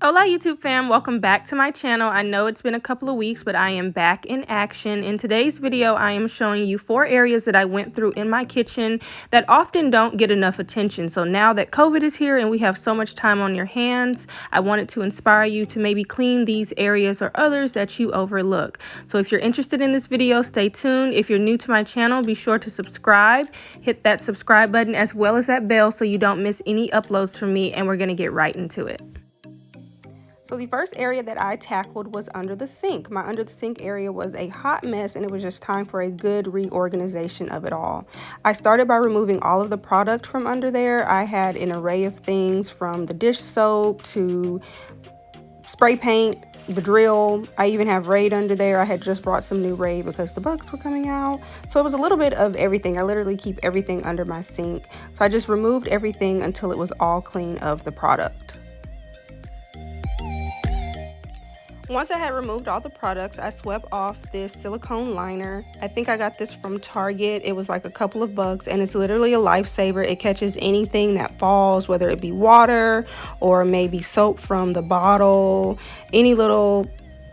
Hola YouTube fam, welcome back to my channel. I know it's been a couple of weeks, but I am back in action. In today's video, I am showing you 4 areas that I went through in my kitchen that often don't get enough attention. So now that COVID is here and we have so much time on your hands, I wanted to inspire you to maybe clean these areas or others that you overlook. So if you're interested in this video, stay tuned. If you're new to my channel, be sure to subscribe, hit that subscribe button as well as that bell so you don't miss any uploads from me, and we're gonna get right into it. So the first area that I tackled was under the sink. My under the sink area was a hot mess and it was just time for a good reorganization of it all. I started by removing all of the product from under there. I had an array of things from the dish soap to spray paint, the drill. I even have Raid under there. I had just brought some new Raid because the bugs were coming out. So it was a little bit of everything. I literally keep everything under my sink. So I just removed everything until it was all clean of the product. Once I had removed all the products, I swept off this silicone liner. I think I got this from Target. It was like a couple of bucks and it's literally a lifesaver. It catches anything that falls, whether it be water or maybe soap from the bottle,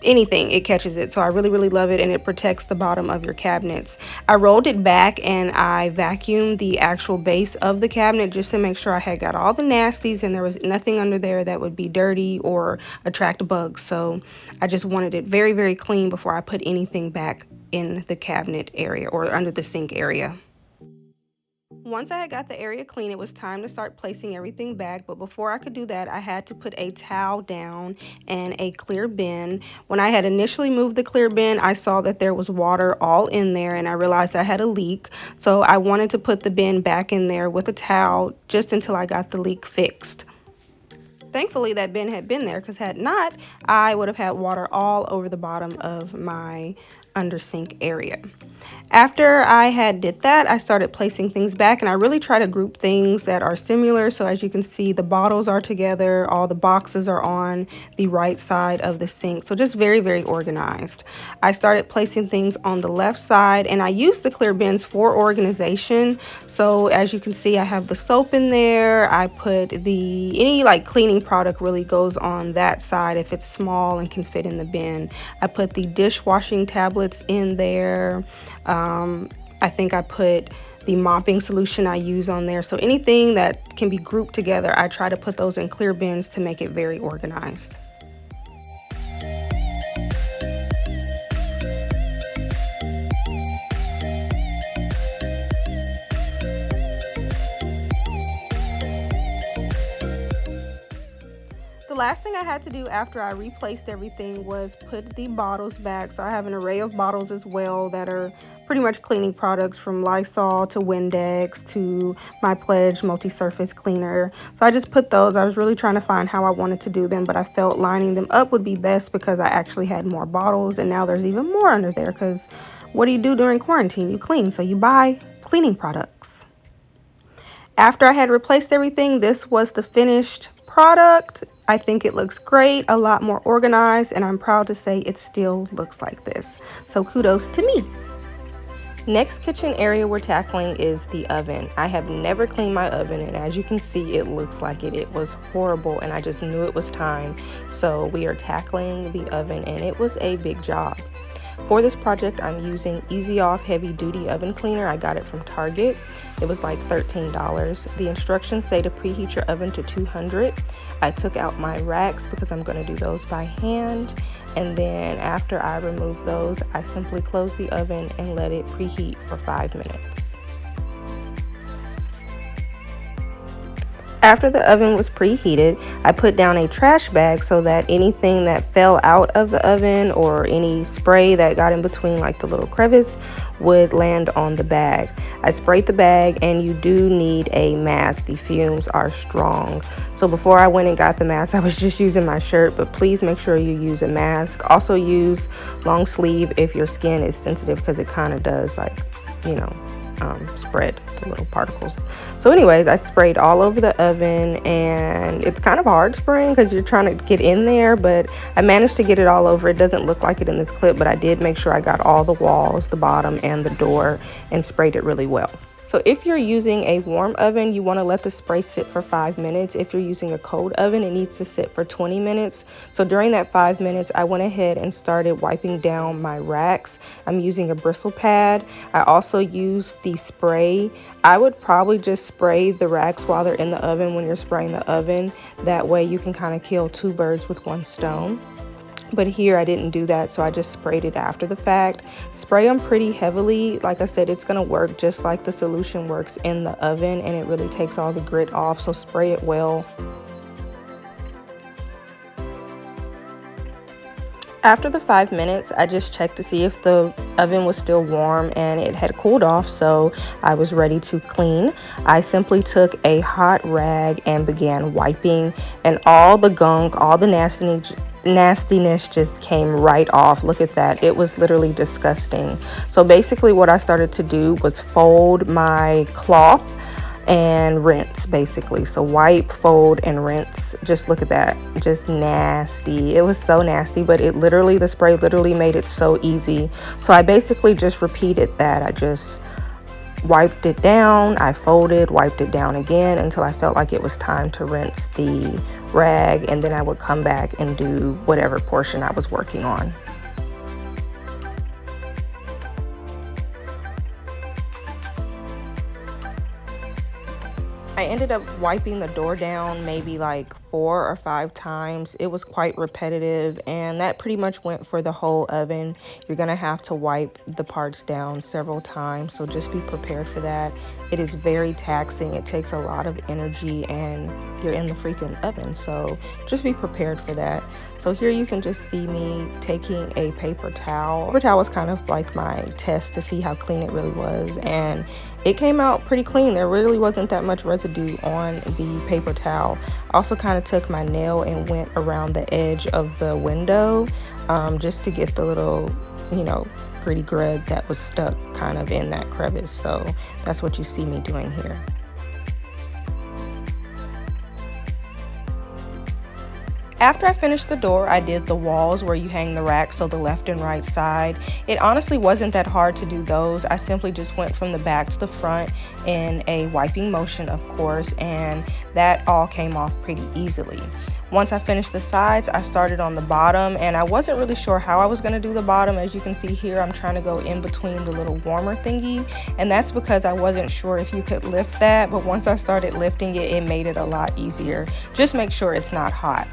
anything, it catches it. So I really love it, and it protects the bottom of your cabinets. I rolled it back and I vacuumed the actual base of the cabinet just to make sure I had got all the nasties and there was nothing under there that would be dirty or attract bugs. So I just wanted it very clean before I put anything back in the cabinet area or under the sink area. Once I had got the area clean, it was time to start placing everything back. But before I could do that, I had to put a towel down and a clear bin. When I had initially moved the clear bin, I saw that there was water all in there and I realized I had a leak. So I wanted to put the bin back in there with a towel just until I got the leak fixed. Thankfully, that bin had been there, because had not, I would have had water all over the bottom of my under sink area. After I had did that, I started placing things back, and I really try to group things that are similar. So as you can see, the bottles are together, all the boxes are on the right side of the sink. So just very organized. I started placing things on the left side, and I use the clear bins for organization. So as you can see, I have the soap in there. I put any like cleaning product really goes on that side if it's small and can fit in the bin. I put the dishwashing tablets in there. I think I put the mopping solution I use on there. So anything that can be grouped together, I try to put those in clear bins to make it very organized. The last thing I had to do after I replaced everything was put the bottles back. So I have an array of bottles as well that are pretty much cleaning products, from Lysol to Windex to my Pledge multi-surface cleaner. So I just put those. I was really trying to find how I wanted to do them, but I felt lining them up would be best because I actually had more bottles, and now there's even more under there because what do you do during quarantine? You clean, so you buy cleaning products. After I had replaced everything, this was the finished product. I think it looks great, a lot more organized, and I'm proud to say it still looks like this. So kudos to me. Next kitchen area we're tackling is the oven. I have never cleaned my oven, and as you can see, it looks like it. It was horrible, and I just knew it was time. So we are tackling the oven, and it was a big job. For this project, I'm using Easy Off Heavy Duty Oven Cleaner. I got it from Target. It was like $13. The instructions say to preheat your oven to 200. I took out my racks because I'm going to do those by hand. And then after I remove those, I simply close the oven and let it preheat for 5 minutes. After the oven was preheated, I put down a trash bag so that anything that fell out of the oven or any spray that got in between, like the little crevice, would land on the bag. I sprayed the bag, and you do need a mask. The fumes are strong. So before I went and got the mask, I was just using my shirt, but please make sure you use a mask. Also use long sleeve if your skin is sensitive, because it kind of does, like, spread the little particles. So anyways, I sprayed all over the oven, and it's kind of hard spraying because you're trying to get in there, but I managed to get it all over. It doesn't look like it in this clip, but I did make sure I got all the walls, the bottom, and the door, and sprayed it really well. So if you're using a warm oven, you want to let the spray sit for 5 minutes. If you're using a cold oven, it needs to sit for 20 minutes. So during that 5 minutes, I went ahead and started wiping down my racks. I'm using a bristle pad. I also use the spray. I would probably just spray the racks while they're in the oven when you're spraying the oven. That way you can kind of kill two birds with one stone. But here I didn't do that, so I just sprayed it after the fact. Spray them pretty heavily. Like I said, it's gonna work just like the solution works in the oven, and it really takes all the grit off, so spray it well. After the 5 minutes, I just checked to see if the oven was still warm, and it had cooled off, so I was ready to clean. I simply took a hot rag and began wiping, and all the gunk, all the nastiness just came right off. Look at that. It was literally disgusting. So basically what I started to do was fold my cloth and rinse, basically. So wipe, fold, and rinse. Just look at that. Just nasty. It was so nasty, but the spray literally made it so easy. So I basically just repeated that. I just wiped it down, I folded, wiped it down again until I felt like it was time to rinse the rag, and then I would come back and do whatever portion I was working on. I ended up wiping the door down maybe like 4 or 5 times. It was quite repetitive, and that pretty much went for the whole oven. You're gonna have to wipe the parts down several times, so just be prepared for that. It is very taxing. It takes a lot of energy, and you're in the freaking oven, so just be prepared for that. So here you can just see me taking a paper towel. Paper towel was kind of like my test to see how clean it really was, and it came out pretty clean. There really wasn't that much residue on the paper towel. I also kind of took my nail and went around the edge of the window just to get the little, gritty grud that was stuck kind of in that crevice. So that's what you see me doing here. After I finished the door, I did the walls where you hang the racks, so the left and right side. It honestly wasn't that hard to do those. I simply just went from the back to the front in a wiping motion, of course, and that all came off pretty easily. Once I finished the sides, I started on the bottom, and I wasn't really sure how I was going to do the bottom. As you can see here, I'm trying to go in between the little warmer thingy, and that's because I wasn't sure if you could lift that, but once I started lifting it, it made it a lot easier. Just make sure it's not hot.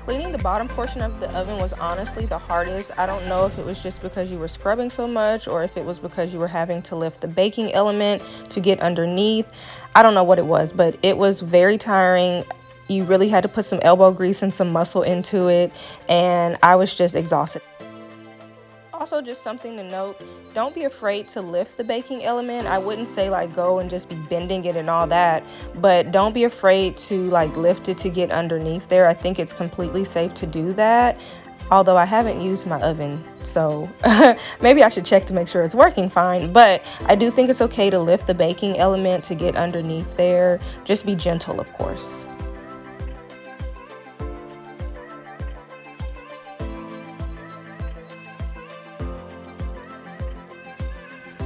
Cleaning the bottom portion of the oven was honestly the hardest. I don't know if it was just because you were scrubbing so much or if it was because you were having to lift the baking element to get underneath. I don't know what it was, but it was very tiring. You really had to put some elbow grease and some muscle into it, and I was just exhausted. Also, just something to note, don't be afraid to lift the baking element. I wouldn't say like go and just be bending it and all that, but don't be afraid to like lift it to get underneath there. I think it's completely safe to do that, although I haven't used my oven, so maybe I should check to make sure it's working fine. But I do think it's okay to lift the baking element to get underneath there. Just be gentle, of course.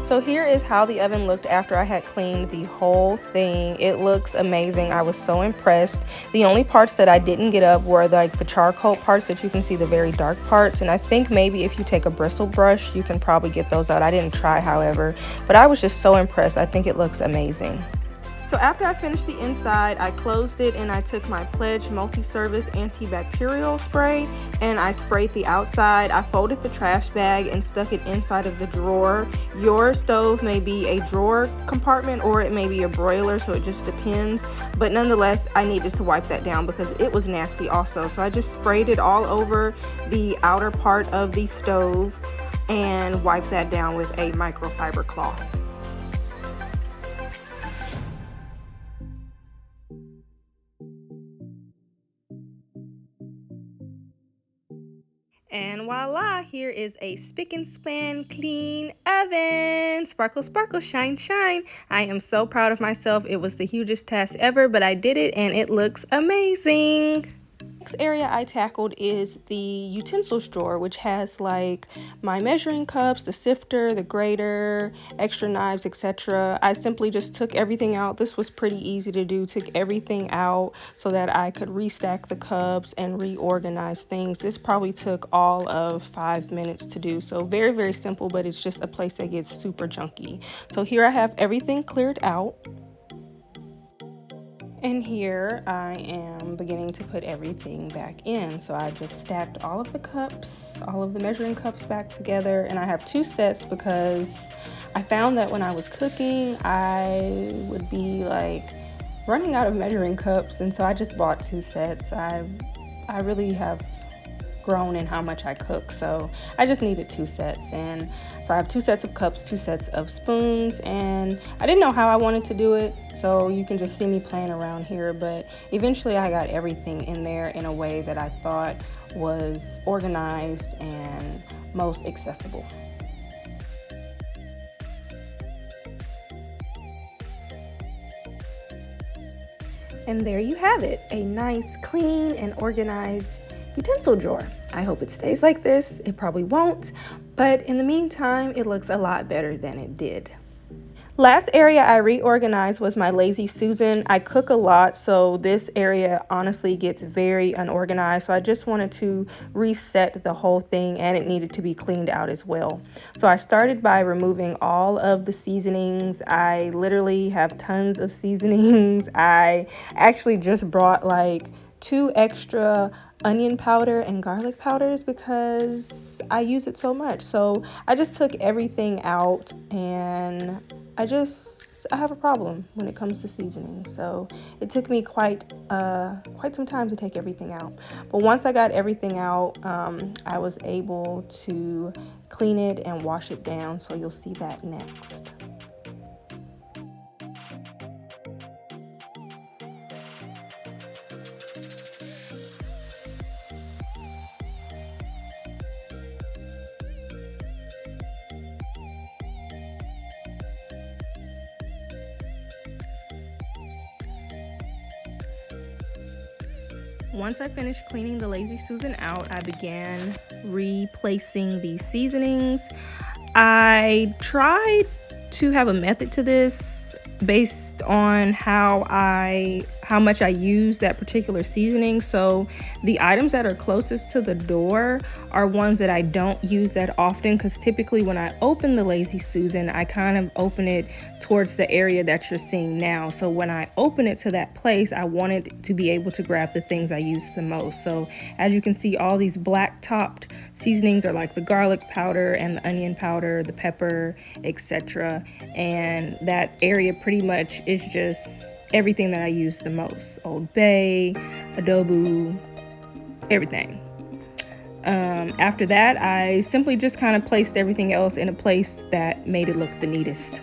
So here is how the oven looked after I had cleaned the whole thing. It looks amazing. I was so impressed. The only parts that I didn't get up were like the charcoal parts that you can see, the very dark parts. And I think maybe if you take a bristle brush, you can probably get those out. I didn't try, however, but I was just so impressed. I think it looks amazing. So after I finished the inside, I closed it and I took my Pledge multi-service antibacterial spray and I sprayed the outside. I folded the trash bag and stuck it inside of the drawer. Your stove may be a drawer compartment or it may be a broiler, so it just depends. But nonetheless, I needed to wipe that down because it was nasty also. So I just sprayed it all over the outer part of the stove and wiped that down with a microfiber cloth. And voila, here is a spick and span clean oven. Sparkle, sparkle, shine, shine. I am so proud of myself. It was the hugest task ever, but I did it and it looks amazing. Next area I tackled is the utensils drawer, which has like my measuring cups, the sifter, the grater, extra knives, etc. I simply just took everything out. This was pretty easy to do. Took everything out so that I could restack the cups and reorganize things. This probably took all of 5 minutes to do. So very, very simple, but it's just a place that gets super junky. So here I have everything cleared out. And here I am beginning to put everything back in. So I just stacked all of the cups, all of the measuring cups back together, and I have 2 sets because I found that when I was cooking, I would be like running out of measuring cups, and so I just bought 2 sets. I really have grown in how much I cook, so I just needed 2 sets. And so I have 2 sets of cups, 2 sets of spoons, and I didn't know how I wanted to do it, so you can just see me playing around here, but eventually I got everything in there in a way that I thought was organized and most accessible. And there you have it, a nice, clean, and organized utensil drawer. I hope it stays like this. It probably won't, but in the meantime, it looks a lot better than it did. Last area I reorganized was my Lazy Susan. I cook a lot, so this area honestly gets very unorganized. So I just wanted to reset the whole thing, and it needed to be cleaned out as well. So I started by removing all of the seasonings. I literally have tons of seasonings. I actually just brought like 2 extra onion powder and garlic powders because I use it so much. So I just took everything out, and I have a problem when it comes to seasoning. So it took me quite some time to take everything out. But once I got everything out, I was able to clean it and wash it down. So you'll see that next. Once I finished cleaning the Lazy Susan out, I began replacing the seasonings. I tried to have a method to this based on how much I use that particular seasoning. So the items that are closest to the door are ones that I don't use that often, because typically when I open the Lazy Susan, I kind of open it towards the area that you're seeing now. So when I open it to that place, I wanted to be able to grab the things I use the most. So as you can see, all these black topped seasonings are like the garlic powder and the onion powder, the pepper, etc. And that area pretty much is just everything that I use the most. Old Bay, adobo, everything. After that, I simply just kind of placed everything else in a place that made it look the neatest.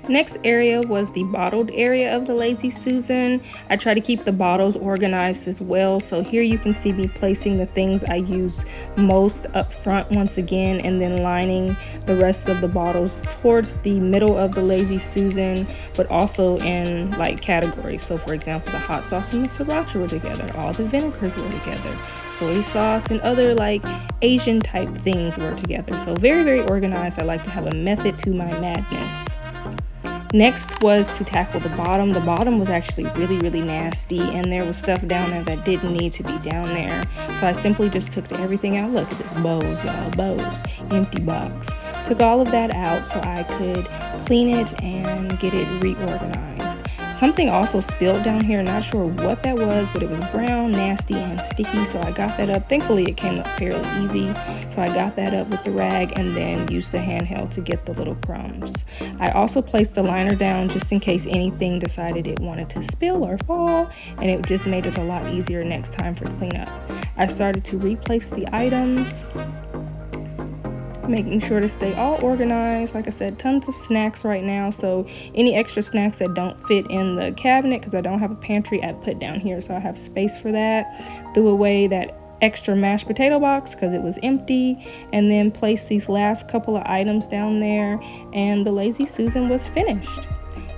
Next area was the bottled area of the Lazy Susan. I try to keep the bottles organized as well. So here you can see me placing the things I use most up front once again, and then lining the rest of the bottles towards the middle of the Lazy Susan, but also in like categories. So for example, the hot sauce and the sriracha were together, all the vinegars were together, soy sauce and other like Asian type things were together. So very, very organized. I like to have a method to my madness. Next was to tackle the bottom. The bottom was actually really, really nasty, and there was stuff down there that didn't need to be down there. So I simply just took everything out. Look at this, bows, y'all, bows, empty box. Took all of that out so I could clean it and get it reorganized. Something also spilled down here, not sure what that was, but it was brown, nasty, and sticky, so I got that up. Thankfully, it came up fairly easy, so I got that up with the rag and then used the handheld to get the little crumbs. I also placed the liner down just in case anything decided it wanted to spill or fall, and it just made it a lot easier next time for cleanup. I started to replace the items, making sure to stay all organized. Like I said, tons of snacks right now, so any extra snacks that don't fit in the cabinet, because I don't have a pantry, I put down here so I have space for that. Threw away that extra mashed potato box because it was empty, and then placed these last couple of items down there, and the Lazy Susan was finished.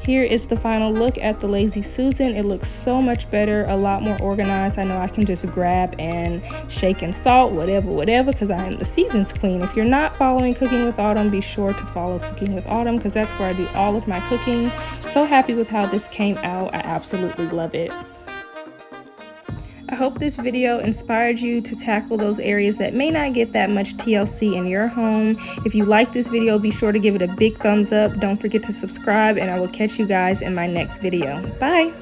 Here is the final look at the Lazy Susan. It looks so much better, a lot more organized. I know I can just grab and shake and salt, whatever, because I am the seasons queen. If you're not following Cooking with Autumn, be sure to follow Cooking with Autumn, because that's where I do all of my cooking. So happy with how this came out. I absolutely love it. I hope this video inspired you to tackle those areas that may not get that much TLC in your home. If you like this video, be sure to give it a big thumbs up. Don't forget to subscribe, and I will catch you guys in my next video. Bye!